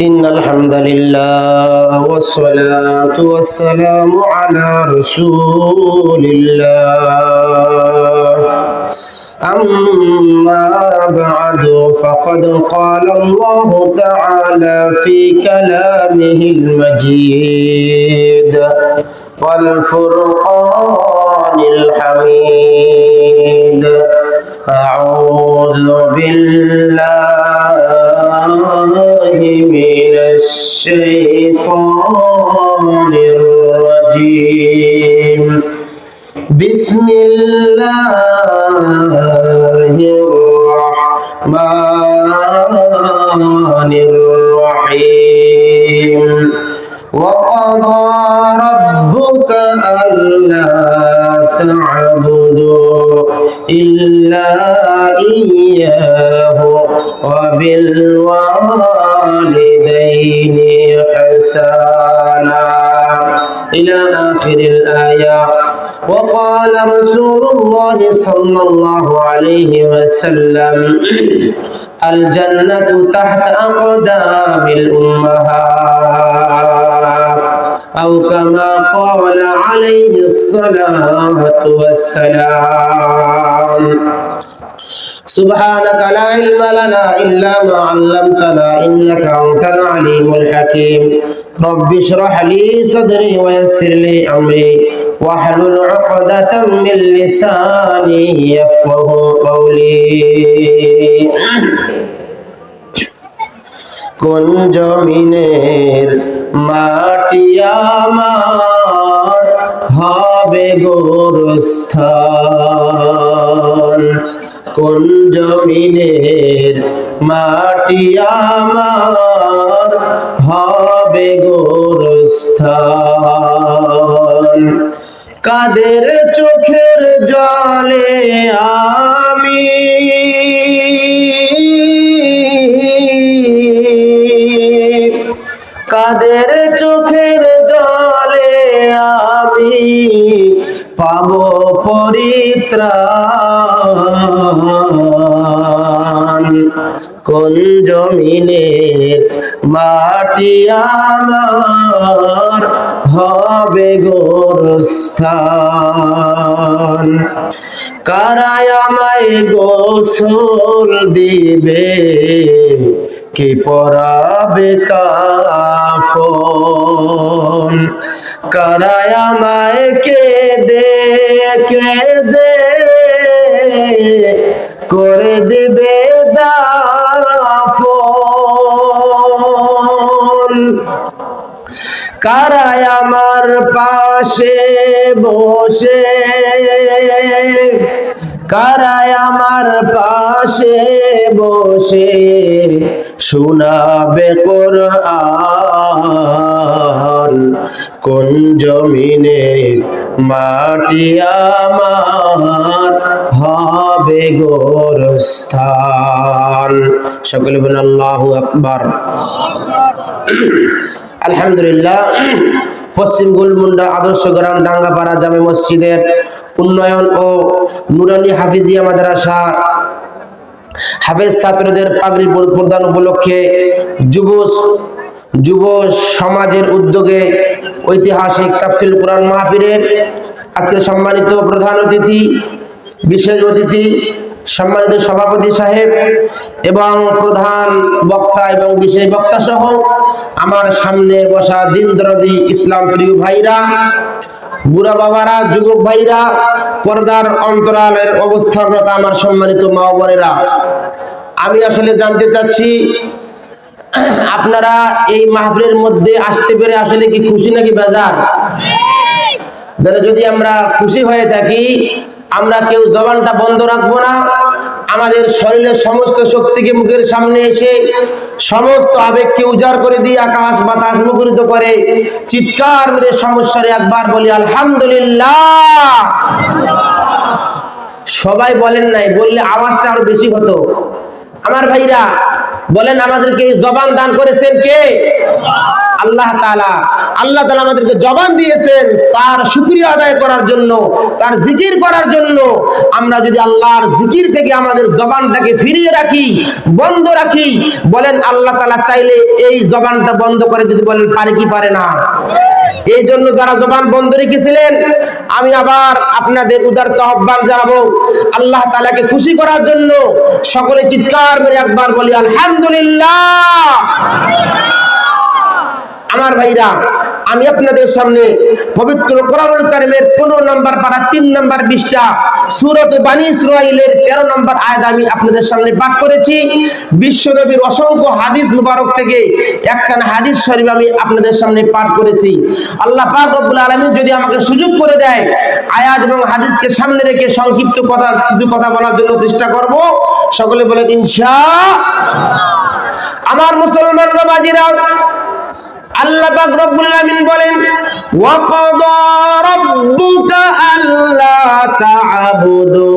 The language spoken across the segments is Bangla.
إن الحمد لله والصلاة والسلام على رسول الله أما بعد فقد قال الله تعالى في كلامه المجيد والفرقان الحميد أعوذ بالله من الشيطان الرجيم بسم الله الرحمن الرحيم وقضى ربك ألا تعبدوا إلا إياه وبالوالدين إحسانا إلى آخر الآية. وقال رسول الله صلى الله عليه وسلم الجنة تحت أقدام الأمهات أو كما قال عليه الصلاة والسلام. سبحانك لا علم لنا إلا ما علمتنا إنك أنت العليم الحكيم. رب اشرح لي صدري ويسر لي أمري واحلل عقدة من لساني يفقه قولي. কোন জমিনের মাটি আমার হবে গোরস্থান, কোন জমিনের মাটি আমার হবে গোরস্থান। কাদের চোখের জলে আমি কাদের চোখের জলে আমি পাবো পরিত্রাণ, কোন জমিনের মাটি আমার হবে গোরস্থান। কারায় আমায় গোসল দিবে, কে পরাবে কাফন, কারায় আমায় কেঁদে কেঁদে করে দেবে দাফন। কারায় আমার পাশে বসে, কারায় আমার পাশে বসে শোনাবে কোরআন, কোন জমিনে মাটি আমার হবে গোরস্থান। সকলে বলেন আল্লাহু আকবার। আলহামদুলিল্লাহ। পশ্চিম গোলমুন্ডা আদর্শ গ্রাম ডাঙ্গাপাড়া জামে মসজিদের উন্নয়ন ও নুরানি হাফিজিয়া মাদ্রাসা হাফেজ ছাত্রদের পাগড়ি প্রদান উপলক্ষে যুব সমাজের উদ্যোগে ঐতিহাসিক তাফসীরুল কুরআন মাহফিলের আজকে সম্মানিত প্রধান অতিথি, বিশেষ অতিথি, সম্মানিত সভাপতি সাহেব এবং প্রধান বক্তা এবং বিশেষ বক্তা সহ আমার সামনে বসা দিনদরদি ইসলাম প্রিয় ভাইরা, বুড়া বাবারা, যুবক ভাইরা, পর্দার অন্তরালের অবস্থানরত আমার সম্মানিত মা ও বোনেরা, আমি আসলে জানতে চাচ্ছি আপনারা এই মাহফিলের মধ্যে আসতে পেরে আসলে কি খুশি নাকি বেজার? যদি আমরা খুশি হয়ে থাকি, আমরা কেউ জবানটা বন্ধ রাখবো না। আমাদের শরীরের সমস্ত শক্তিকে মুখের সামনে এসে সমস্ত আবেগকে উজাড় করে দিয়ে আকাশ বাতাস মুখরিত করে চিৎকার মেরে সমস্যারে একবার বলি আলহামদুলিল্লাহ। সবাই বলেন নাই, বললে আওয়াজটা আরো বেশি হতো। আমার ভাইরা, বলেন আমাদেরকে এই জবান দান করেছেন কে? আল্লাহ তাআলা। আল্লাহ তাআলা আমাদেরকে জবান দিয়েছেন তার শুকরিয়া আদায় করার জন্য, তার জিকির করার জন্য। আমরা যদি আল্লাহর জিকির থেকে আমাদের জবানটাকে ফিরিয়ে রাখি, বন্ধ রাখি, বলেন আল্লাহ তাআলা চাইলে এই জবানটা বন্ধ করে দিতে বলেন পারে কি পারে না? এই জন্য যারা জবান বন্ধ রেখেছিলেন, আমি আবার আপনাদের উদারত আহ্বান জানাবো আল্লাহ তাআলাকে খুশি করার জন্য সকলে চিৎকার করে একবার বলি আলহামদুলিল্লাহ। আমার ভাইরা, আমি আপনাদের সামনে পবিত্র কোরআনুল কারীমের 15 নম্বর পারা 3 নম্বর পৃষ্ঠা সূরা বানী ইসরাঈলের 13 নম্বর আয়াত আমি আপনাদের সামনে পাঠ করেছি। বিশ্বনবীর অসংখ্য হাদিস মুবারক থেকে একখানা হাদিস শরীফ আমি আপনাদের সামনে পাঠ করেছি। আল্লাহ পাক রব্বুল আলামিন যদি আমাকে সুযোগ করে দেয়, আয়াত এবং হাদিসকে সামনে রেখে সংক্ষিপ্ত কিছু কথা বলার জন্য চেষ্টা করব। সকলে বলেন ইনশাআল্লাহ। আমার মুসলমান বাবাজিরা, আল্লাহ পাক রব্বুল আলামিন বলেন ওয়া ক্বাদা রাব্বুকা আল্লা তা'বুদু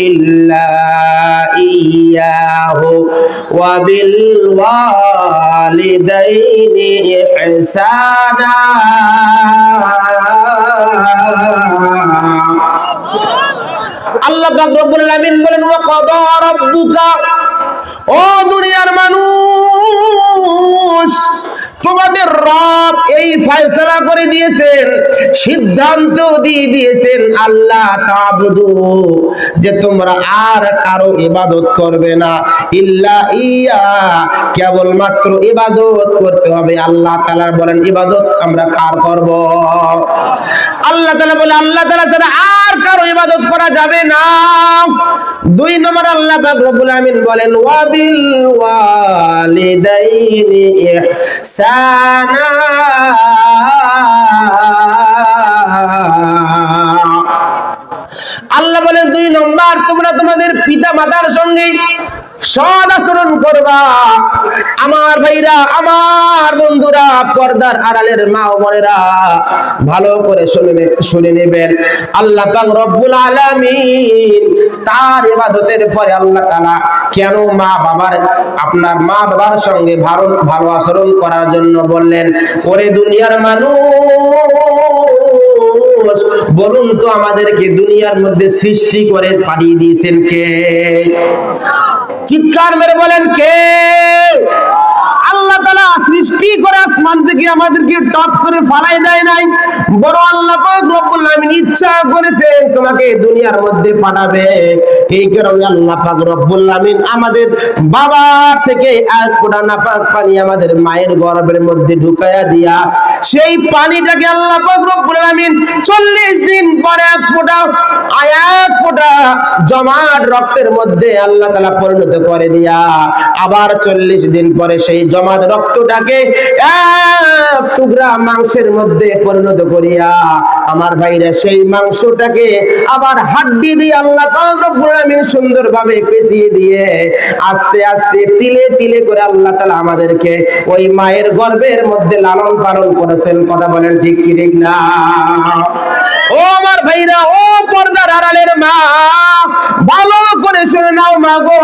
ইল্লা ইয়্যাহু ওয়া বিল ওয়ালিদাইনি ইহসানা। আল্লাহ পাক রব্বুল আলামিন বলেন ওয়া ক্বাদা রাব্বুকা, ও দুনিয়ার মানুষ, তোমাদের রব এই ফয়সালা করে দিয়েছেন, সিদ্ধান্ত দিয়ে দিয়েছেন আল্লাহ তা'বুদু, যে তোমরা আর কারো ইবাদত করবে না, ইল্লা ইয়া, কেবলমাত্র ইবাদত করতে হবে আল্লাহ তাআলা। বলেন ইবাদত আমরা কার করব? আল্লাহ তাআলা বলে আল্লাহ তাআলা ছাড়া আর কারো ইবাদত করা যাবে না। 2 নম্বর আল্লাহ পাক রব্বুল আমিন বলেন ওয়া বিল ওয়ালিদাইনি ইহসানা। আল্লাহ বলেন 2 নম্বর, তোমরা তোমাদের পিতা মাতার সঙ্গে সৎ আচরণ করবা। আমার ভাইরা, আমার বন্ধুরা, পর্দার আড়ালের মা ও বোনেরা, ভালো করে শুনে নেবেন। আল্লাহ পাক রব্বুল আলামিন তার ইবাদতের পরে আল্লাহ তাআলা কেন আপনার মা বাবার সঙ্গে ভালো আচরণ করার জন্য বললেন? ওরে দুনিয়ার মানুষ, বলুন তো আমাদেরকে দুনিয়ার মধ্যে সৃষ্টি করে পাঠিয়ে দিয়েছেন কে? চিৎকার মেরে বলেন কে? আল্লাহ তাআলা সৃষ্টি করে আসমান থেকে আমাদেরকে টপ করে ফালাই দেয় নাই, বড় আল্লাহ পাক রব্বুল আলামিন ইচ্ছা করেছেন তোমাকে দুনিয়ার মধ্যে পাঠাবে। এই কারণে আল্লাহ পাক রব্বুল আলামিন আমাদের বাবা থেকে এক ফোঁটা নাপাক পানি আমাদের মায়ের গর্ভের মধ্যে ঢুকায়া দিয়া, সেই পানিটাকে আল্লাহ পাক রব্বুল আলামিন 40 দিন পরে এক ফোঁটা জমাট রক্তের মধ্যে আল্লাহ তাআলা পরিণত করে দিয়া, আবার 40 দিন পরে সেই জমাট রক্তটাকে এক টুকরা মাংসের মধ্যে পরিণত করিয়া, আমার ভাইরা সেই মাংসটাকে আবার হাড্ডি দিয়ে আল্লাহ পাক রব্বুল আলামিন সুন্দরভাবে পেঁচিয়ে দিয়ে আস্তে আস্তে তিলে তিলে করে আল্লাহ তাআলা আমাদেরকে ওই মায়ের গর্ভের মধ্যে লালন পালন করেছেন। কথা বলেন ঠিক কি ঠিক না? ও আমার ভাইরা, ও পর্দার আড়ালের মা, ভালো করে শুনে নাও মা গো,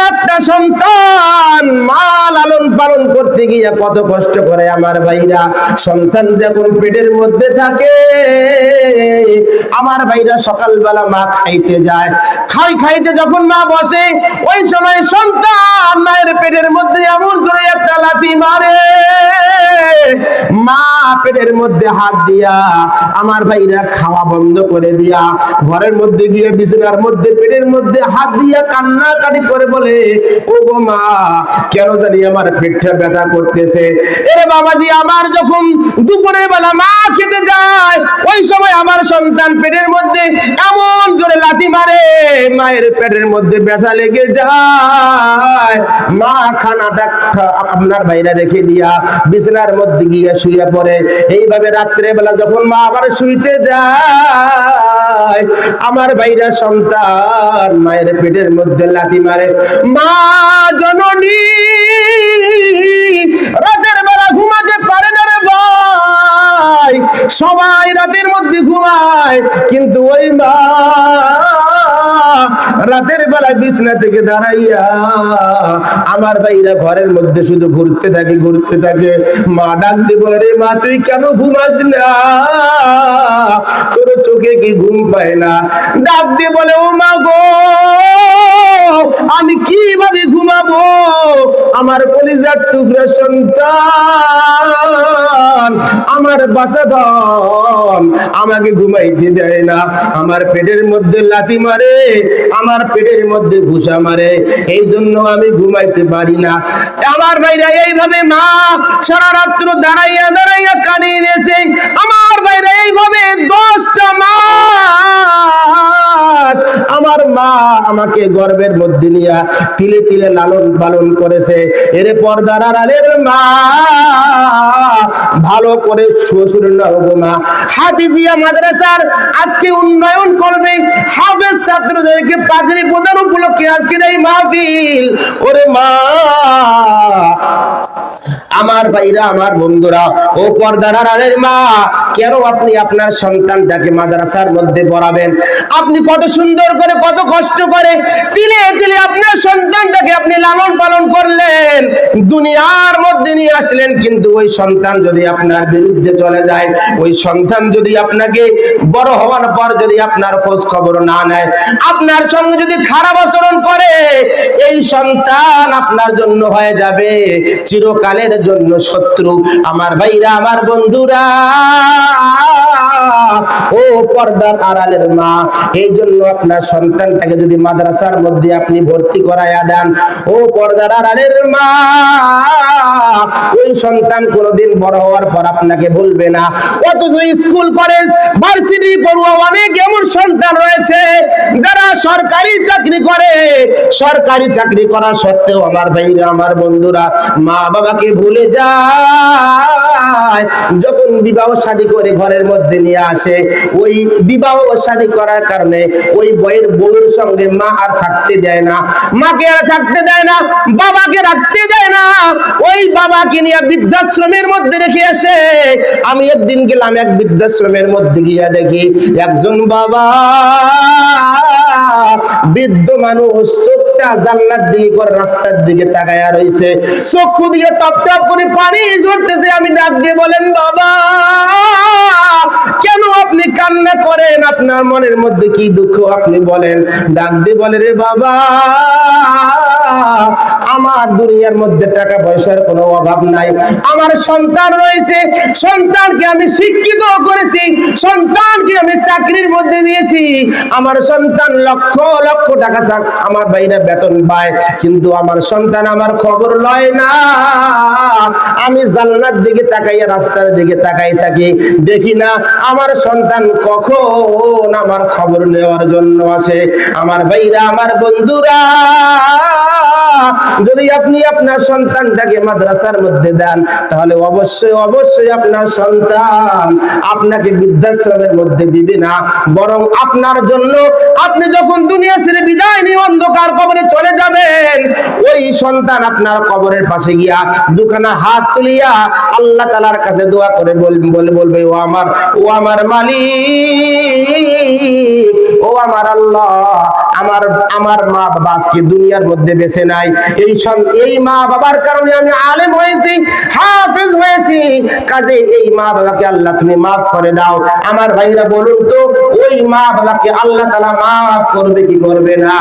একটা সন্তান মা লালন পালন করতে গিয়ে কত কষ্ট করে আমার ভাইরা। সন্তান যখন পেটের মধ্যে থাকে, আমার ভাইরা সকালবেলা মা খাইতে যায়, খাইতে যখন মা বসে, ওই সময় সন্তান মায়ের পেটের মধ্যে এমন জোরে একটা লাথি মারে, মা পেটের মধ্যে হাত দিয়া আমার ভাইরা খাওয়া বন্ধ করে দিয়া ঘরের মধ্যে গিয়ে বিছানার মধ্যে পেটের মধ্যে হাত দিয়া কান্নাকাটি করে বলে, ও গো মা, কেন জানি আমার পেটটা ব্যথা করতেছে। এরে বাবাজি, আমার যখন দুপুরের বেলা মা খেতে যায়, ওই সময় আমার সন্তান পেটের মধ্যে এমন জোরে লাথি মারে, মায়ের পেটের মধ্যে ব্যথা লেগে যায়। মা খানাটা আপনার ভাইরা রেখে দিয়া বিছানার মধ্যে গিয়ে শুয়ে পড়ে। এইভাবে রাত্রে বেলা যখন মা আবার শুইতে যায়, আমার ভাইরা সন্তান মায়ের পেটের মধ্যে লাথি মারে। মা জননী রাতের বেলা ঘুমাতে পারে না রে ভাই, সবাই রাতের মধ্যে ঘুমায়, কিন্তু ওই মা রাতের বেলায় বিছনা থেকে দাঁড়াইয়া আমার ভাইরা ঘরের মধ্যে শুধু ঘুরতে থাকে। মা ডাক দিয়ে বলে, রে মা তুই কেন ঘুমাস না? তোর চোখে কি ঘুম পায় না? ডাক দিয়ে বলে, ও মা গো, আমি কিভাবে ঘুমাবো? আমার কলিজার টুকরা সন্তান, আমার বাসাধন আমাকে ঘুমাইতে দেয় না। আমার পেটের মধ্যে লাথি মারে, আমার পেটের মধ্যে ঘুষা মারে, এই জন্য আমি ঘুমাইতে পারি না। আমার ভাইরা এইভাবে মা সারা রাত্র দাঁড়াইয়া কাঁদিয়ে দিয়েছে। আমার ভাইরা এইভাবে 10টা মাস আমার মা আমাকে গর্ভের মধ্যে নিয়ে তিলে তিলে লালন পালন করেছে। এর পর্দার আড়ালের মা, ভালো করে শ্বশুর নাও গো মা। হাফিজিয়া মাদ্রাসার আজকে উন্নয়ন করবে, হাফেজ ছাত্রদেরকে পাগড়ি প্রদান উপলক্ষে আজকের এই মাহফিল। ওরে মা, আমার ভাইরা, আমার বন্ধুরা, ও পর্দার আড়ালের মা, কেন আপনি আপনার সন্তানটাকে মাদ্রাসার মধ্যে পড়াবেন? আপনি কত সুন্দর করে, কত কষ্ট করে তিলে তিলে আপনার সন্তানটাকে আপনি লালন পালন করলেন, দুনিয়ার মধ্যে নিয়ে আসলেন। কিন্তু ওই সন্তান যদি আপনার বিরুদ্ধে চলে যায়, ওই সন্তান যদি আপনাকে বড় হওয়ার পর যদি আপনার খোঁজ খবর না নেয়, আপনার সঙ্গে যদি খারাপ আচরণ করে, এই সন্তান আপনার জন্য হয়ে যাবে চিরকালের জন্য শত্রু। আমার ভাইরা, আমার বন্ধুরা, ও পর্দার আড়ালের মা, এই জন্য আপনার সন্তানটাকে যদি মাদ্রাসার মধ্যে আপনি ভর্তি করাইয়া দেন, ও পর্দার আড়ালের মা, ওই সন্তান কোনোদিন বড় হওয়ার পর আপনাকে ভুলবে না। অথচ স্কুল কলেজ ভার্সিটি পড়ুয়া অনেক এমন সন্তান রয়েছে যারা সরকারি চাকরি করে, সরকারি চাকরি করা সত্ত্বেও আমার ভাইরা, আমার বন্ধুরা, মা বাবাকে ভুলে যায়। যখন বিবাহ শাদী করে ঘরের মধ্যে নিয়ে আসে, ওই বিবাহ শাদী করার কারণে ওই বইয়ের বউয়ের সঙ্গে মা আর থাকতে দেয় না, মাকে আর থাকতে দেয় না, বাবাকে রাখতে দেয় না। ওই বাবাকে নিয়ে বৃদ্ধাশ্রমের মধ্যে রেখে আসে। আমি একদিন গেলাম এক বৃদ্ধাশ্রমের মধ্যে, গিয়া দেখি একজন বাবা, বৃদ্ধ মানুষ, চোখটা জান্নাত দিকে করে রাস্তার দিকে তাকায়া রইছে, চক্ষু দিয়ে টপ টপ করে পানি ঝরতেছে। আমি ডাক দিয়ে বলেন, বাবা কেন আপনি কান্না করেন? আপনার মনের মধ্যে কি দুঃখ আপনি বলেন? ডাক দিয়ে বলে, রে বাবা, আমার দুনিয়ার মধ্যে টাকা পয়সার কোনো অভাব নাই, আমার সন্তান রয়েছে, সন্তানকে আমি শিক্ষিত করেছি, সন্তানকে আমি চাকরির মধ্যে দিয়েছি, আমার সন্তান লক্ষ লক্ষ টাকা আমার বাইরে বেতন পায়, কিন্তু আমার সন্তান আমার খবর লয় না। আমি জান্নাত দিকে তাকাইয়া রাস্তার দিকে তাকাই থাকি, দেখি না আমার সন্তান কখন আমার খবর নেওয়ার জন্য আসে। আমার ভাইরা, আমার বন্ধুরা, যদি আপনি আপনার সন্তানটাকে মাদ্রাসার মধ্যে দেন, তাহলে অবশ্যই অবশ্যই আপনার সন্তান আপনাকে বৃদ্ধাশ্রমের মধ্যে দিবে না, বরং আপনার জন্য আপনি যখন দুনিয়া ছেড়ে বিদায় নিয়ে অন্ধকার কবরে চলে যাবেন, ওই সন্তান আপনার কবরের পাশে গিয়া দুখানা হাত তুলিয়া আল্লাহ তাআলার কাছে দোয়া করে বলবে, ও আমার মালিক, ও আমার আল্লাহ, আমার মা বাবা আজকে দুনিয়ার মধ্যে বেঁচে নাই, এই মা বাবার কারণে আমি আলেম হয়েছি, হাফেজ হয়েছি, কাজে এই মা বাবাকে আল্লাহ তুমি মাফ করে দাও। আমার ভাইরা বলুন তো, ওই মা বাবাকে আল্লাহ তাআলা মাফ করবে কি করবে না?